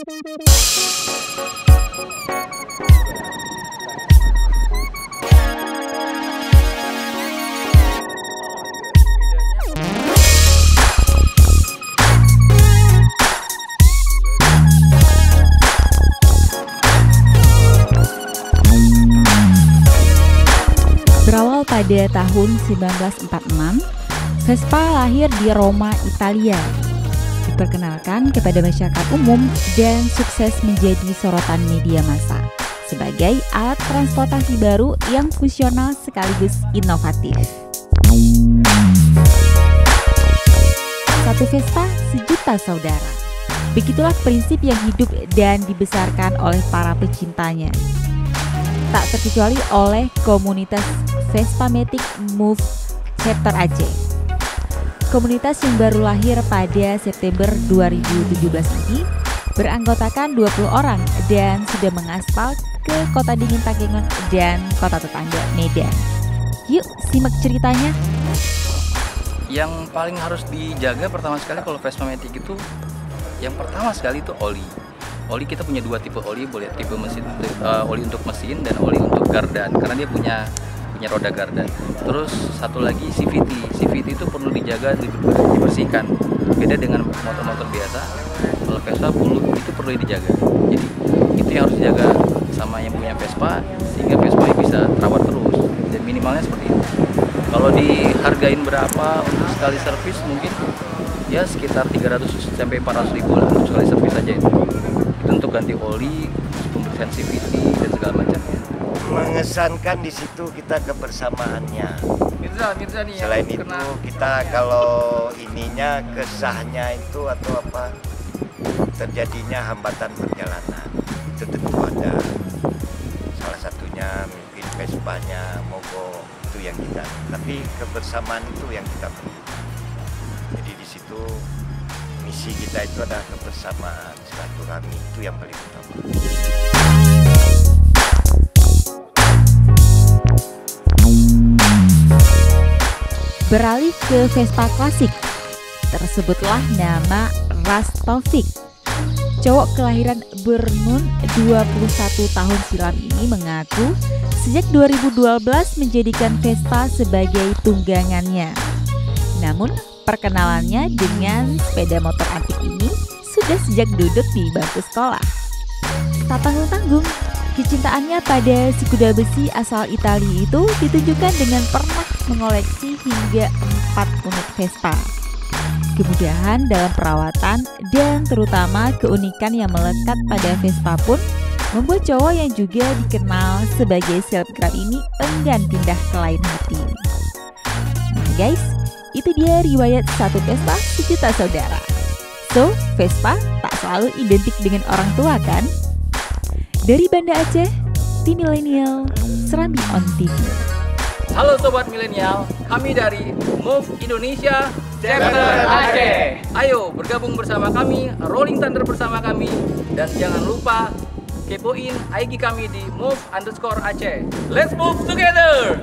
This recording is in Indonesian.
Berawal pada tahun 1946, Vespa lahir di Roma, Italia. Diperkenalkan kepada masyarakat umum dan sukses menjadi sorotan media massa sebagai alat transportasi baru yang fungsional sekaligus inovatif. Satu Vespa, sejuta saudara. Begitulah prinsip yang hidup dan dibesarkan oleh para pecintanya. Tak terkecuali oleh komunitas Vespa-matic Move Chapter Aceh. Komunitas yang baru lahir pada September 2017 ini beranggotakan 20 orang dan sudah mengaspal ke kota dingin Takengon dan kota tetangga Medan. Yuk simak ceritanya. Yang paling harus dijaga pertama sekali kalau Vespa-matic itu, yang pertama sekali itu oli. Oli kita punya dua tipe oli, boleh tipe mesin, oli untuk mesin dan oli untuk gardan karena dia punya roda gardan. Terus satu lagi CVT itu perlu dijaga, dibersihkan. Beda dengan motor-motor biasa, kalau Vespa itu perlu dijaga. Jadi itu yang harus dijaga sama yang punya Vespa sehingga Vespa bisa terawat terus. Dan minimalnya seperti itu. Kalau dihargain berapa untuk sekali servis mungkin ya sekitar 300 sampai 400 ribu lah untuk sekali servis aja itu untuk ganti oli, pembersihan CVT dan segala macamnya. Mengesankan di situ kita kebersamaannya. Mirza nih. Selain itu kita kalau ininya kesahnya itu atau apa terjadinya hambatan perjalanan itu tentu ada. Salah satunya mungkin Vespanya mogok itu yang kita. Tapi kebersamaan itu yang kita perlu. Jadi di situ misi kita itu adalah kebersamaan, silaturahmi itu yang paling utama. Beralih ke Vespa klasik, tersebutlah nama Rastovic. Cowok kelahiran Bernun 21 tahun silam ini mengaku sejak 2012 menjadikan Vespa sebagai tunggangannya. Namun perkenalannya dengan sepeda motor antik ini sudah sejak duduk di bangku sekolah. Tak tanggung-tanggung, kecintaannya pada si kuda besi asal Italia itu ditunjukkan dengan pernah mengoleksi hingga 4 unit Vespa. Kemudahan dalam perawatan dan terutama keunikan yang melekat pada Vespa pun membuat cowok yang juga dikenal sebagai selebgram ini enggan pindah ke lain hati. Nah guys, itu dia riwayat satu Vespa sejuta saudara. So, Vespa tak selalu identik dengan orang tua kan? Dari Banda Aceh, tim milenial, Serambi On TV. Halo Sobat Milenial, kami dari Move Indonesia Chapter Aceh. Ayo bergabung bersama kami, Rolling Thunder bersama kami. Dan jangan lupa kepoin IG kami di move_Aceh. Let's move together!